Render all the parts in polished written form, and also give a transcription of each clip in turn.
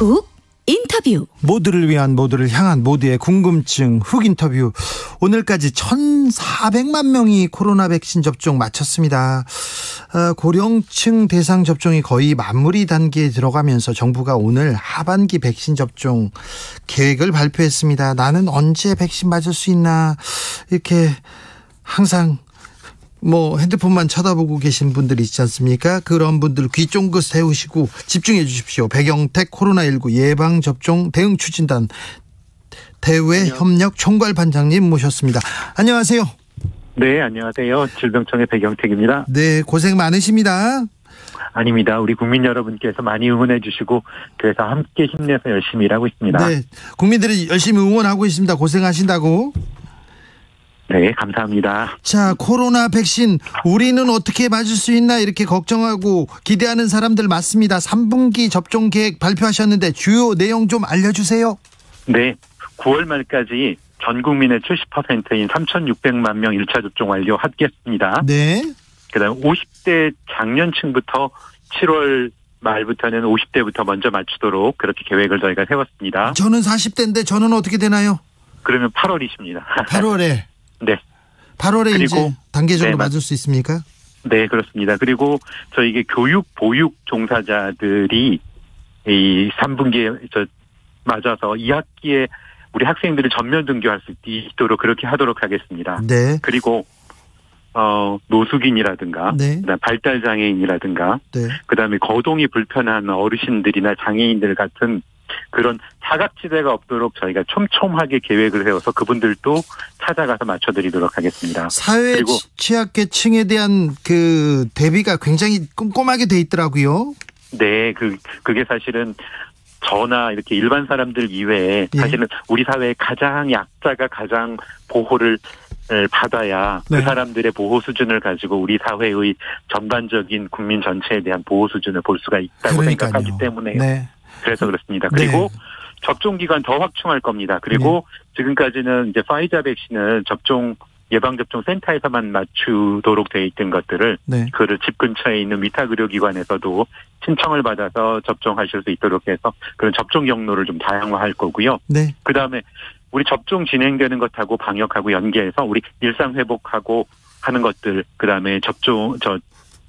훅 인터뷰. 모두를 위한, 모두를 향한, 모두의 궁금증 훅 인터뷰. 오늘까지 1,400만 명이 코로나 백신 접종 마쳤습니다. 고령층 대상 접종이 거의 마무리 단계에 들어가면서 정부가 오늘 하반기 백신 접종 계획을 발표했습니다. 나는 언제 백신 맞을 수 있나, 이렇게 항상 핸드폰만 쳐다보고 계신 분들 있지 않습니까? 그런 분들 귀 쫑긋 세우시고 집중해 주십시오. 백영택 코로나19 예방접종 대응추진단 대외협력 총괄반장님 모셨습니다. 안녕하세요. 네, 안녕하세요. 질병청의 백영택입니다. 네, 고생 많으십니다. 아닙니다. 우리 국민 여러분께서 많이 응원해 주시고 그래서 함께 힘내서 열심히 일하고 있습니다. 네, 국민들이 열심히 응원하고 있습니다. 고생하신다고. 네, 감사합니다. 자, 코로나 백신 우리는 어떻게 맞을 수 있나 이렇게 걱정하고 기대하는 사람들 많습니다. 3분기 접종 계획 발표하셨는데 주요 내용 좀 알려주세요. 네, 9월 말까지 전 국민의 70%인 3,600만 명 1차 접종 완료하겠습니다. 네. 그다음 50대 장년층부터 7월 말부터는 50대부터 먼저 맞추도록 그렇게 계획을 저희가 세웠습니다. 저는 40대인데 저는 어떻게 되나요? 그러면 8월이십니다. 8월에. 네. 8월에 그리고, 이제 단계적으로 네, 맞을 수 있습니까? 네, 그렇습니다. 그리고 이게 교육, 보육 종사자들이 이 3분기에 맞아서 2학기에 우리 학생들이 전면 등교할 수 있도록 그렇게 하도록 하겠습니다. 네. 그리고 노숙인이라든가, 네. 그다음 발달 장애인이라든가, 네. 그다음에 거동이 불편한 어르신들이나 장애인들 같은 그런 사각지대가 없도록 저희가 촘촘하게 계획을 세워서 그분들도 찾아가서 맞춰드리도록 하겠습니다. 사회 그리고 취약계층에 대한 그 대비가 굉장히 꼼꼼하게 돼 있더라고요. 네, 그게 사실은 저나 이렇게 일반 사람들 이외에 사실은 우리 사회의 가장 약자가 가장 보호를 받아야 네. 그 사람들의 보호 수준을 가지고 우리 사회의 전반적인 국민 전체에 대한 보호 수준을 볼 수가 있다고 그러니까요. 생각하기 때문에 네. 그래서 그렇습니다. 그리고 네. 접종 기간 더 확충할 겁니다. 그리고 지금까지는 이제 파이자 백신을 예방접종 센터에서만 맞추도록 돼 있던 것들을 네. 그를 집 근처에 있는 위탁 의료기관에서도 신청을 받아서 접종하실 수 있도록 해서 그런 접종 경로를 좀 다양화할 거고요. 네. 그다음에 우리 접종 진행되는 것하고 방역하고 연계해서 우리 일상 회복하고 하는 것들, 그다음에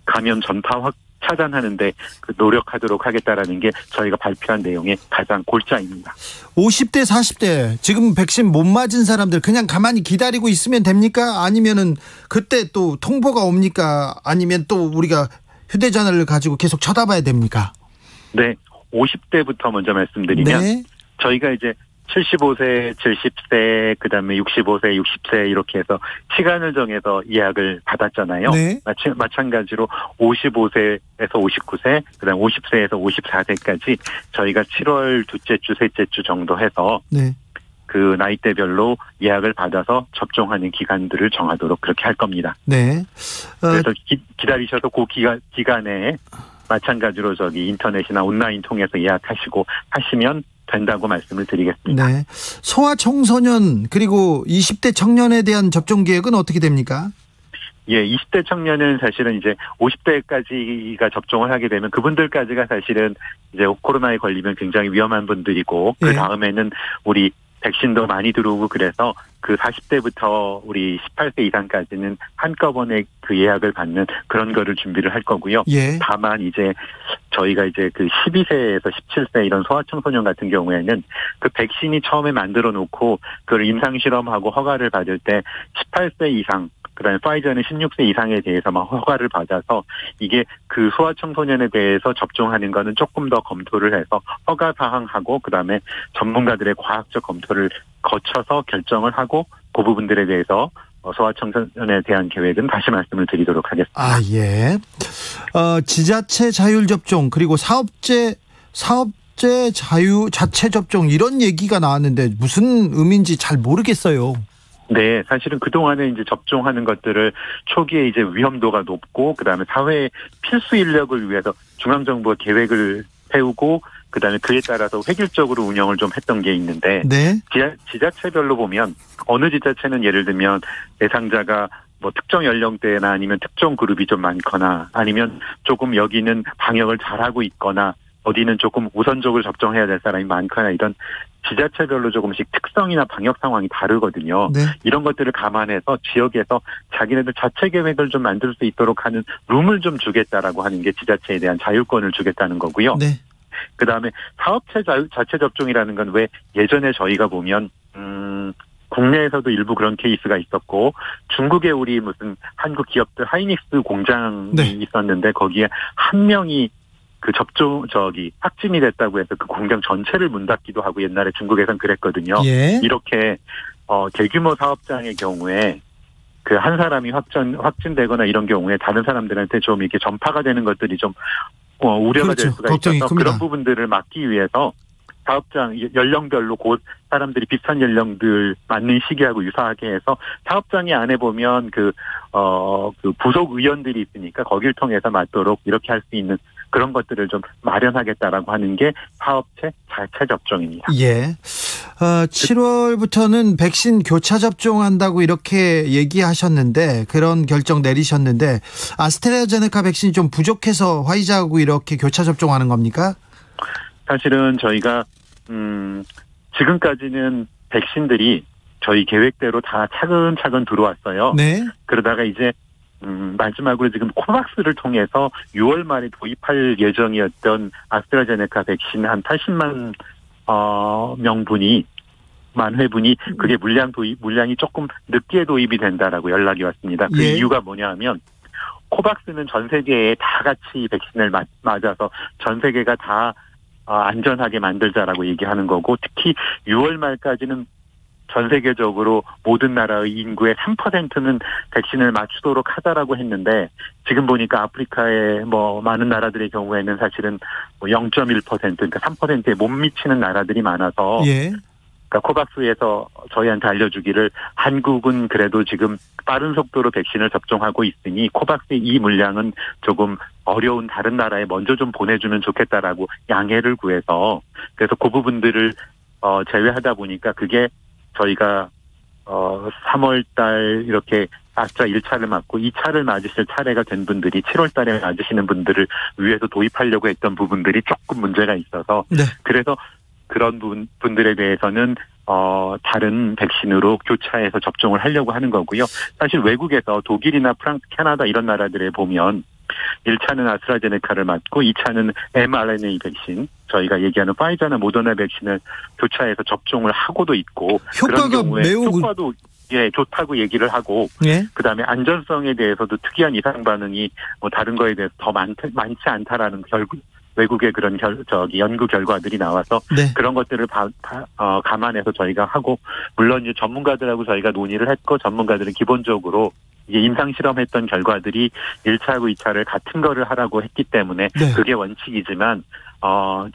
감염 전파 차단하는데 노력하도록 하겠다라는 게 저희가 발표한 내용의 가장 골자입니다. 50대 40대 지금 백신 못 맞은 사람들 그냥 가만히 기다리고 있으면 됩니까? 아니면은 그때 또 통보가 옵니까? 아니면 또 우리가 휴대전화를 가지고 계속 쳐다봐야 됩니까? 네, 50대부터 먼저 말씀드리면 네. 저희가 이제 75세, 70세, 그다음에 65세, 60세 이렇게 해서 시간을 정해서 예약을 받았잖아요. 네. 마찬가지로 55세에서 59세, 그다음 50세에서 54세까지 저희가 7월 둘째 주, 셋째 주 정도 해서 네. 그 나이대별로 예약을 받아서 접종하는 기간들을 정하도록 그렇게 할 겁니다. 네. 그래서 기다리셔서 그 기간에 마찬가지로 인터넷이나 온라인 통해서 예약하시고 하시면 된다고 말씀을 드리겠습니다. 네. 소아청소년 그리고 20대 청년에 대한 접종 계획은 어떻게 됩니까? 예, 20대 청년은 사실은 이제 50대까지가 접종을 하게 되면 그분들까지가 사실은 이제 코로나에 걸리면 굉장히 위험한 분들이고 그 다음에는 우리 백신도 많이 들어오고 그래서 그 40대부터 우리 18세 이상까지는 한꺼번에 그 예약을 받는 그런 거를 준비를 할 거고요. 예. 다만 이제 저희가 이제 그 12세에서 17세 이런 소아청소년 같은 경우에는 그 백신이 처음에 만들어 놓고 그걸 임상 실험하고 허가를 받을 때 18세 이상 그다음에 파이저는 16세 이상에 대해서만 허가를 받아서 이게 그 소아청소년에 대해서 접종하는 거는 조금 더 검토를 해서 허가 사항하고 그다음에 전문가들의 과학적 검토를 거쳐서 결정을 하고 그 부분들에 대해서 소아청소년에 대한 계획은 다시 말씀을 드리도록 하겠습니다. 아, 예. 지자체 자율 접종 그리고 사업체 자체 접종 이런 얘기가 나왔는데 무슨 의미인지 잘 모르겠어요. 네, 사실은 그동안에 이제 접종하는 것들을 초기에 이제 위험도가 높고, 그 다음에 사회의 필수 인력을 위해서 중앙정부가 계획을 세우고, 그 다음에 그에 따라서 획일적으로 운영을 좀 했던 게 있는데, 네. 지자체별로 보면, 어느 지자체는 예를 들면 대상자가 특정 연령대나 아니면 특정 그룹이 좀 많거나, 아니면 조금 여기는 방역을 잘하고 있거나, 어디는 조금 우선적으로 접종해야 될 사람이 많거나 이런 지자체별로 조금씩 특성이나 방역 상황이 다르거든요. 네. 이런 것들을 감안해서 지역에서 자기네들 자체 계획을 좀 만들 수 있도록 하는 룸을 좀 주겠다라고 하는 게 지자체에 대한 자율권을 주겠다는 거고요. 네. 그다음에 사업체 자체 접종이라는 건 왜 예전에 저희가 보면 국내에서도 일부 그런 케이스가 있었고 중국에 우리 무슨 한국 기업들 하이닉스 공장이 네. 있었는데 거기에 한 명이 그 확진이 됐다고 해서 그 공장 전체를 문 닫기도 하고 옛날에 중국에선 그랬거든요. 예. 이렇게 대규모 사업장의 경우에 그 한 사람이 확진되거나 이런 경우에 다른 사람들한테 좀 이렇게 전파가 되는 것들이 좀 우려가 그렇죠. 될 수가 걱정이 있어서 큽니다. 그런 부분들을 막기 위해서 사업장 연령별로 곧 사람들이 비슷한 연령들 맞는 시기하고 유사하게 해서 사업장의 안에 보면 그 부속 의원들이 있으니까 거길 통해서 맞도록 이렇게 할 수 있는 그런 것들을 좀 마련하겠다라고 하는 게 사업체 자체 접종입니다. 예. 7월부터는 백신 교차 접종한다고 이렇게 얘기하셨는데 그런 결정 내리셨는데 아스트라제네카 백신이 좀 부족해서 화이자하고 이렇게 교차 접종하는 겁니까? 사실은 저희가 지금까지는 백신들이 저희 계획대로 다 차근차근 들어왔어요. 네. 그러다가 이제 마지막으로 지금 코박스를 통해서 6월 말에 도입할 예정이었던 아스트라제네카 백신 한 80만 회분이 그게 물량이 조금 늦게 도입이 된다라고 연락이 왔습니다. 그 예. 이유가 뭐냐하면 코박스는 전 세계에 다 같이 백신을 맞아서 전 세계가 다 안전하게 만들자라고 얘기하는 거고 특히 6월 말까지는 전 세계적으로 모든 나라의 인구의 3%는 백신을 맞추도록 하자라고 했는데 지금 보니까 아프리카의 많은 나라들의 경우에는 사실은 0.1% 그러니까 3%에 못 미치는 나라들이 많아서 예. 그러니까 코박스에서 저희한테 알려주기를 한국은 그래도 지금 빠른 속도로 백신을 접종하고 있으니 코박스의 이 물량은 조금 어려운 다른 나라에 먼저 좀 보내주면 좋겠다라고 양해를 구해서 그래서 그 부분들을 제외하다 보니까 그게 저희가 3월 달 이렇게 아스트라 1차를 맞고 2차를 맞으실 차례가 된 분들이 7월 달에 맞으시는 분들을 위해서 도입하려고 했던 부분들이 조금 문제가 있어서 네. 그래서 그런 분들에 대해서는 다른 백신으로 교차해서 접종을 하려고 하는 거고요. 사실 외국에서 독일이나 프랑스, 캐나다 이런 나라들에 보면 1차는 아스트라제네카를 맞고 2차는 mRNA 백신 저희가 얘기하는 파이자나 모더나 백신을 교차해서 접종을 하고도 있고 효과가 그런 경우에 매우 효과도 좋다고 얘기를 하고 예. 그다음에 안전성에 대해서도 특이한 이상 반응이 다른 거에 대해서 더 많지 않다라는 외국의 그런 연구 결과들이 나와서 네. 그런 것들을 감안해서 저희가 하고 물론 이제 전문가들하고 저희가 논의를 했고 전문가들은 기본적으로 이게 임상 실험했던 결과들이 1차하고 2차를 같은 거를 하라고 했기 때문에 네. 그게 원칙이지만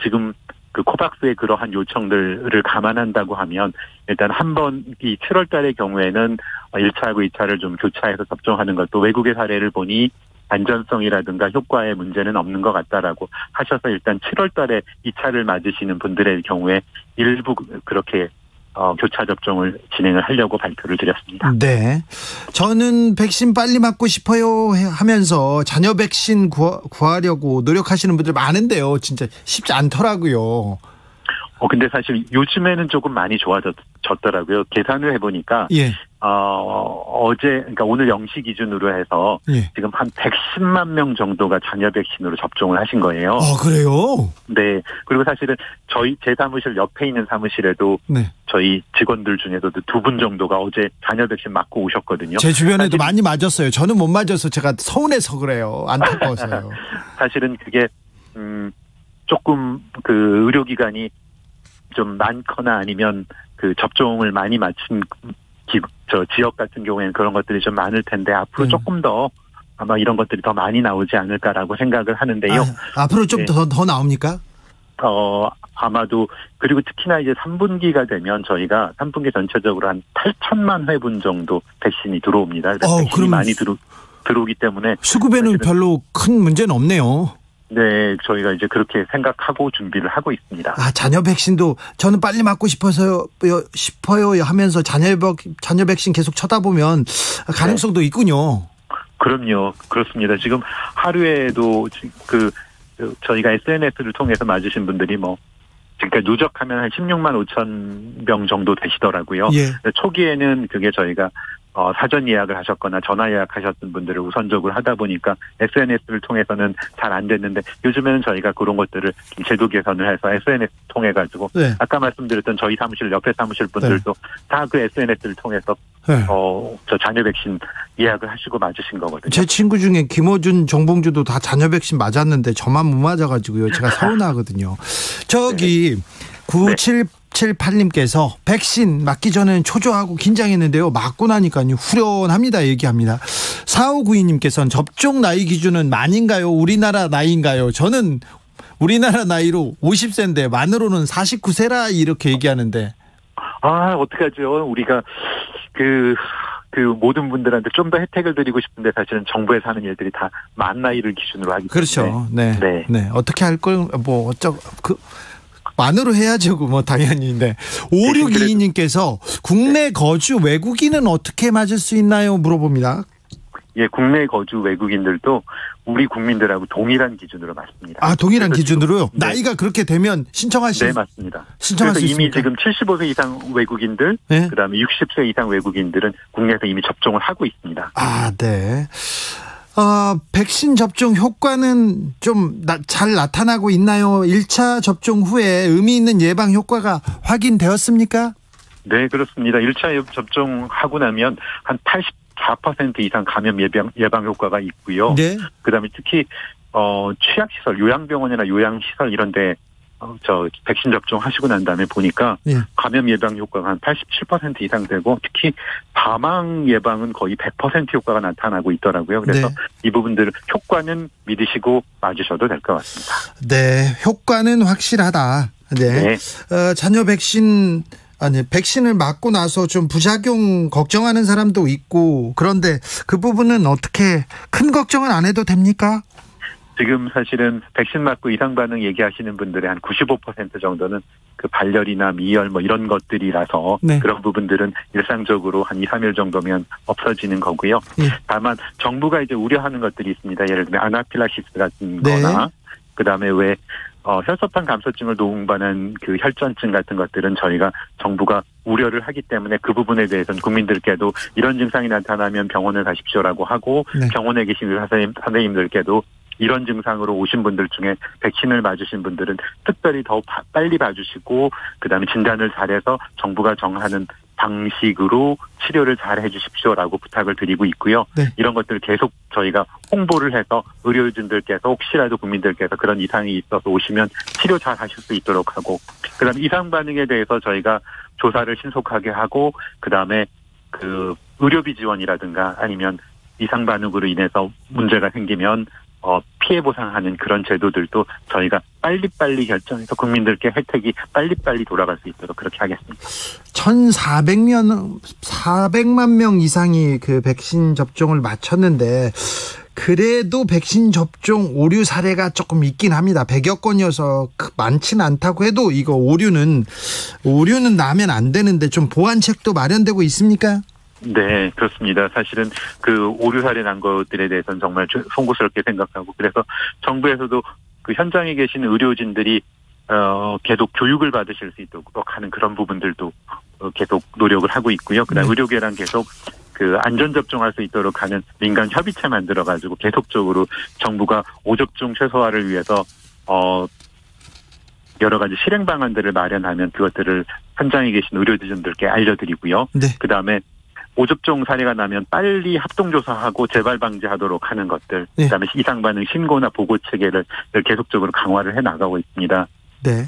지금 그 코박스의 그러한 요청들을 감안한다고 하면 일단 한 번 이 7월 달의 경우에는 1차하고 2차를 좀 교차해서 접종하는 것도 외국의 사례를 보니 안전성이라든가 효과에 문제는 없는 것 같다라고 하셔서 일단 7월 달에 2차를 맞으시는 분들의 경우에 일부 그렇게 교차 접종을 진행을 하려고 발표를 드렸습니다. 네. 저는 백신 빨리 맞고 싶어요 하면서 자녀 백신 구하려고 노력하시는 분들 많은데요. 진짜 쉽지 않더라고요. 근데 사실 요즘에는 조금 많이 좋아졌더라고요. 계산을 해보니까. 예. 그러니까 오늘 0시 기준으로 해서 예. 지금 한 110만 명 정도가 자녀 백신으로 접종을 하신 거예요. 그래요? 네. 그리고 사실은 제 사무실 옆에 있는 사무실에도 네. 저희 직원들 중에서도 2분 정도가 어제 자녀 백신 맞고 오셨거든요. 제 주변에도 많이 맞았어요. 저는 못 맞아서 제가 서운해서 그래요. 안타까워서요. 사실은 그게 조금 그 의료기관이 좀 많거나 아니면 그 접종을 많이 마친 지역 같은 경우에는 그런 것들이 좀 많을 텐데 앞으로 조금 더 아마 이런 것들이 더 많이 나오지 않을까라고 생각을 하는데요. 앞으로 좀 더 나옵니까? 아마도 그리고 특히나 이제 3분기가 되면 저희가 3분기 전체적으로 한 8천만 회분 정도 백신이 들어옵니다. 그래서 백신이 많이 들어오기 때문에 수급에는 별로 큰 문제는 없네요. 네, 저희가 이제 그렇게 생각하고 준비를 하고 있습니다. 자녀 백신도 저는 빨리 맞고 싶어요 하면서 자녀 백신 계속 쳐다보면 가능성도 있군요. 그럼요. 그렇습니다. 지금 하루에도 저희가 SNS를 통해서 맞으신 분들이 그러니까 누적하면 한 16만 5천 명 정도 되시더라고요. 예. 초기에는 그게 저희가 사전 예약을 하셨거나 전화 예약하셨던 분들을 우선적으로 하다 보니까 SNS를 통해서는 잘 안 됐는데 요즘에는 저희가 그런 것들을 좀 제도 개선을 해서 SNS 통해 가지고 네. 아까 말씀드렸던 저희 사무실 옆에 사무실 분들도 다 그 SNS를 통해서 네. 저 잔여 백신 예약을 하시고 맞으신 거거든요. 제 친구 중에 김어준, 정봉주도 다 잔여 백신 맞았는데 저만 못 맞아가지고요. 제가 서운하거든요. 저기 9778님께서 백신 맞기 전에는 초조하고 긴장했는데요. 맞고 나니까요 후련합니다 얘기합니다. 4592님께서는 접종 나이 기준은 만인가요? 우리나라 나이인가요? 저는 우리나라 나이로 50세인데 만으로는 49세라 이렇게 얘기하는데. 어떡하죠. 우리가 그 모든 분들한테 좀 더 혜택을 드리고 싶은데 사실은 정부에서 하는 일들이 다 만 나이를 기준으로 하기 때문에. 그렇죠. 네. 어떻게 할 걸 만으로 해야죠. 당연히. 네. 5622님께서 국내 거주 외국인은 어떻게 맞을 수 있나요? 물어봅니다. 예, 국내 거주 외국인들도 우리 국민들하고 동일한 기준으로 맞습니다. 동일한 기준으로요? 네. 나이가 그렇게 되면 네, 맞습니다. 신청할 수 이미 있습니까? 지금 75세 이상 외국인들, 네? 그다음에 60세 이상 외국인들은 국내에서 이미 접종을 하고 있습니다. 네. 백신 접종 효과는 좀 잘 나타나고 있나요? 1차 접종 후에 의미 있는 예방 효과가 확인되었습니까? 네, 그렇습니다. 1차 접종하고 나면 한 84% 이상 감염 예방 효과가 있고요. 네. 그다음에 특히 취약시설, 요양병원이나 요양시설 이런 데 백신 접종하시고 난 다음에 보니까 감염 예방 효과가 한 87% 이상 되고 특히 사망 예방은 거의 100% 효과가 나타나고 있더라고요. 그래서 이 부분들 효과는 믿으시고 맞으셔도 될 것 같습니다. 네, 효과는 확실하다. 네. 잔여 백신을 맞고 나서 좀 부작용 걱정하는 사람도 있고 그런데 그 부분은 어떻게 큰 걱정은 안 해도 됩니까? 지금 사실은 백신 맞고 이상 반응 얘기하시는 분들의 한 95% 정도는 그 발열이나 미열 이런 것들이라서 그런 부분들은 일상적으로 한 2, 3일 정도면 없어지는 거고요. 다만 정부가 이제 우려하는 것들이 있습니다. 예를 들면 아나필락시스 같은 거나 그다음에 혈소판 감소증을 동반한 그 혈전증 같은 것들은 저희가 정부가 우려를 하기 때문에 그 부분에 대해서는 국민들께도 이런 증상이 나타나면 병원을 가십시오라고 하고 병원에 계신 의사 선생님들께도 이런 증상으로 오신 분들 중에 백신을 맞으신 분들은 특별히 더 빨리 봐주시고 그다음에 진단을 잘해서 정부가 정하는 방식으로 치료를 잘 해주십시오라고 부탁을 드리고 있고요. 이런 것들 계속 저희가 홍보를 해서 의료진들께서 혹시라도 국민들께서 그런 이상이 있어서 오시면 치료 잘 하실 수 있도록 하고 그다음에 이상 반응에 대해서 저희가 조사를 신속하게 하고 그다음에 그 의료비 지원이라든가 아니면 이상 반응으로 인해서 문제가 생기면 피해 보상하는 그런 제도들도 저희가 빨리빨리 결정해서 국민들께 혜택이 빨리빨리 돌아갈 수 있도록 그렇게 하겠습니다. 400만 명 이상이 그 백신 접종을 마쳤는데 그래도 백신 접종 오류 사례가 조금 있긴 합니다. 100여 건이어서 많지는 않다고 해도 이거 오류는 나면 안 되는데 좀 보완책도 마련되고 있습니까? 네, 그렇습니다. 사실은 그 오류 사례 난 것들에 대해서는 정말 송구스럽게 생각하고 그래서 정부에서도 그 현장에 계신 의료진들이 계속 교육을 받으실 수 있도록 하는 그런 부분들도 계속 노력을 하고 있고요. 그다음 의료계랑 계속 그 안전 접종할 수 있도록 하는 민간 협의체 만들어 가지고 계속적으로 정부가 오접종 최소화를 위해서 여러 가지 실행 방안들을 마련하면 그것들을 현장에 계신 의료진들께 알려드리고요. 그다음에 오접종 사례가 나면 빨리 합동조사하고 재발 방지하도록 하는 것들, 그다음에 이상 반응 신고나 보고 체계를 계속적으로 강화를 해나가고 있습니다. 네.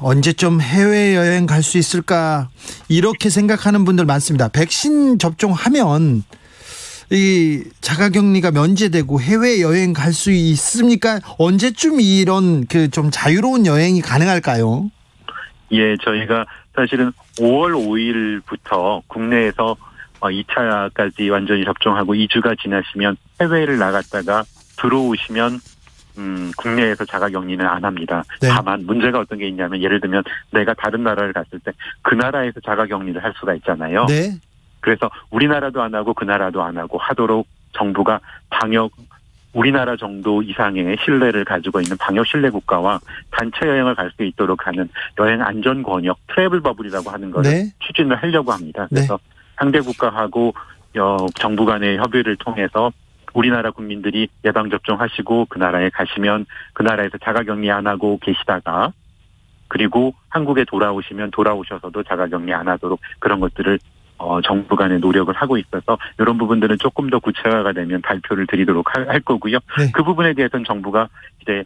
언제쯤 해외여행 갈 수 있을까 이렇게 생각하는 분들 많습니다. 백신 접종하면 이 자가격리가 면제되고 해외여행 갈 수 있습니까? 언제쯤 이런 그 좀 자유로운 여행이 가능할까요? 예, 저희가 사실은 5월 5일부터 국내에서 2차까지 완전히 접종하고 2주가 지나시면 해외를 나갔다가 들어오시면 국내에서 자가격리는 안 합니다. 다만 문제가 어떤 게 있냐면 예를 들면 내가 다른 나라를 갔을 때 그 나라에서 자가격리를 할 수가 있잖아요. 그래서 우리나라도 안 하고 그 나라도 안 하고 하도록 정부가 방역 우리나라 정도 이상의 신뢰를 가지고 있는 방역 신뢰 국가와 단체 여행을 갈 수 있도록 하는 여행 안전 권역 트래블 버블이라고 하는 것을 네. 추진을 하려고 합니다. 그래서 상대 국가하고 정부 간의 협의를 통해서 우리나라 국민들이 예방접종하시고 그 나라에 가시면 그 나라에서 자가격리 안 하고 계시다가 그리고 한국에 돌아오셔서도 자가격리 안 하도록 그런 것들을 정부 간의 노력을 하고 있어서 이런 부분들은 조금 더 구체화가 되면 발표를 드리도록 할 거고요. 네. 그 부분에 대해서는 정부가 이제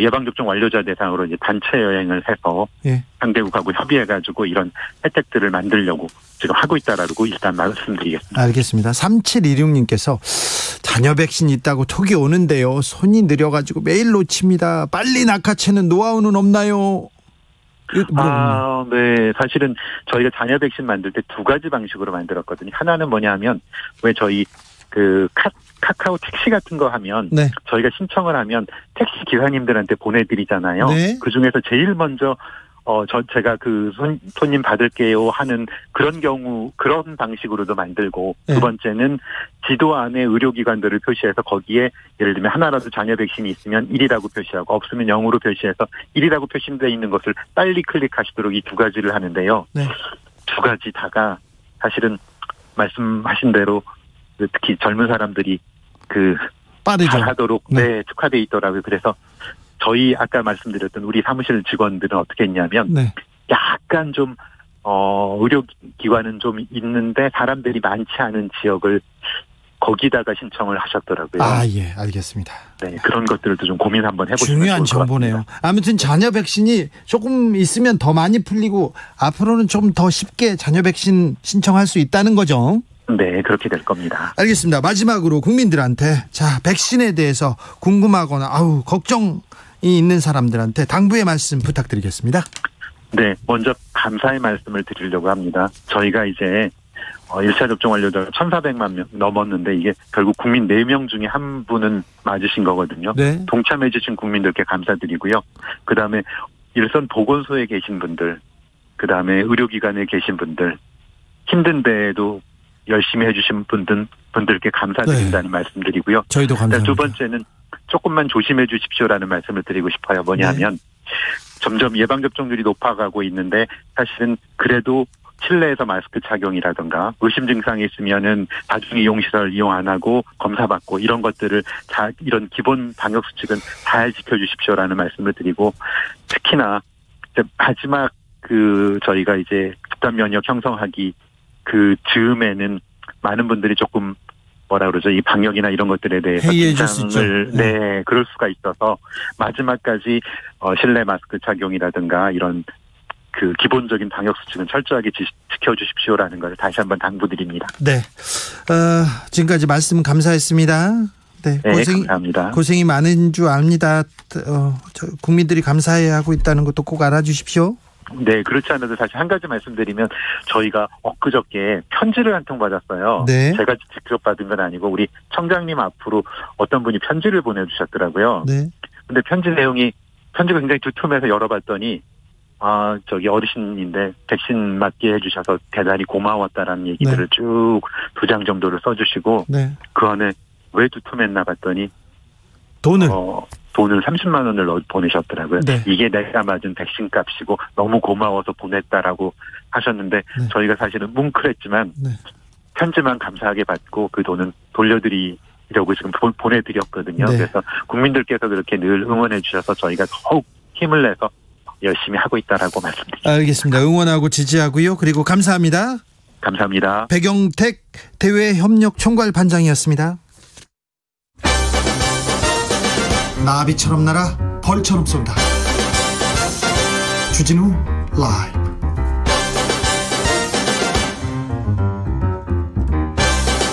예방접종 완료자 대상으로 이제 단체 여행을 해서 네. 상대국하고 협의해가지고 이런 혜택들을 만들려고 지금 하고 있다라고 일단 말씀드리겠습니다. 알겠습니다. 3726님께서 자녀 백신 있다고 톡이 오는데요. 손이 느려가지고 매일 놓칩니다. 빨리 낚아채는 노하우는 없나요? 네. 사실은 저희가 자녀 백신 만들 때 두 가지 방식으로 만들었거든요. 하나는 뭐냐면 왜 저희 카카오 택시 같은 거 하면 네. 저희가 신청을 하면 택시 기사님들한테 보내드리잖아요. 네. 그 중에서 제일 먼저 제가 손님 받을게요 하는 그런 경우, 그런 방식으로도 만들고, 네. 두 번째는 지도 안에 의료기관들을 표시해서 거기에 예를 들면 하나라도 자녀 백신이 있으면 1이라고 표시하고 없으면 0으로 표시해서 1이라고 표시되어 있는 것을 빨리 클릭하시도록 이 두 가지를 하는데요. 네. 두 가지 다가 사실은 말씀하신 대로 특히 젊은 사람들이 빠르죠. 잘하도록 네, 특화되어 있더라고요. 그래서 저희 아까 말씀드렸던 우리 사무실 직원들은 어떻게 했냐면 네. 약간 좀 의료기관은 좀 있는데 사람들이 많지 않은 지역을 거기다가 신청을 하셨더라고요. 예, 알겠습니다. 네, 그런 것들도 좀 고민 한번 해보시면 중요한 정보네요. 아무튼 자녀 백신이 조금 있으면 더 많이 풀리고 앞으로는 좀 더 쉽게 자녀 백신 신청할 수 있다는 거죠. 네, 그렇게 될 겁니다. 알겠습니다. 마지막으로 국민들한테 백신에 대해서 궁금하거나 걱정이 있는 사람들한테 당부의 말씀 부탁드리겠습니다. 네, 먼저 감사의 말씀을 드리려고 합니다. 저희가 이제 1차 접종 완료자가 1,400만 명 넘었는데 이게 결국 국민 4명 중에 한 분은 맞으신 거거든요. 네. 동참해 주신 국민들께 감사드리고요. 그다음에 일선 보건소에 계신 분들, 그다음에 의료기관에 계신 분들, 힘든데도 열심히 해주신 분들께 감사드린다는 말씀드리고요. 저희도 감사합니다. 두 번째는 조금만 조심해 주십시오라는 말씀을 드리고 싶어요. 뭐냐면 점점 예방접종률이 높아가고 있는데 사실은 그래도 실내에서 마스크 착용이라든가 의심 증상이 있으면은 다중이용시설 이용 안 하고 검사받고 이런 것들을 이런 기본 방역 수칙은 잘 지켜주십시오라는 말씀을 드리고 특히나 이제 마지막 저희가 이제 집단 면역 형성하기 즈음에는 많은 분들이 조금 이 방역이나 이런 것들에 대해서 긴장을 그럴 수가 있어서 마지막까지 실내 마스크 착용이라든가 이런 기본적인 방역 수칙은 철저하게 지켜주십시오라는 걸 다시 한번 당부드립니다. 네, 지금까지 말씀 감사했습니다. 네, 감사합니다. 고생이 많은 줄 압니다. 국민들이 감사해야 하고 있다는 것도 꼭 알아주십시오. 네, 그렇지 않아도 사실 한 가지 말씀드리면 저희가 엊그저께 편지를 한 통 받았어요. 네. 제가 직접 받은 건 아니고 우리 청장님 앞으로 어떤 분이 편지를 보내주셨더라고요. 네. 근데 편지가 굉장히 두툼해서 열어봤더니 어르신인데 백신 맞게 해주셔서 대단히 고마웠다라는 얘기들을 쭉 2장 정도를 써주시고 그 안에 왜 두툼했나 봤더니 돈을 30만 원을 보내셨더라고요. 네. 이게 내가 맞은 백신 값이고 너무 고마워서 보냈다라고 하셨는데 저희가 사실은 뭉클했지만 편지만 감사하게 받고 그 돈은 돌려드리려고 지금 보내드렸거든요. 그래서 국민들께서 그렇게 늘 응원해 주셔서 저희가 더욱 힘을 내서 열심히 하고 있다라고 말씀드립니다. 알겠습니다. 응원하고 지지하고요. 그리고 감사합니다. 감사합니다. 백영택 대외협력총괄 반장이었습니다. 나비처럼 날아 벌처럼 쏜다. 주진우 라이브.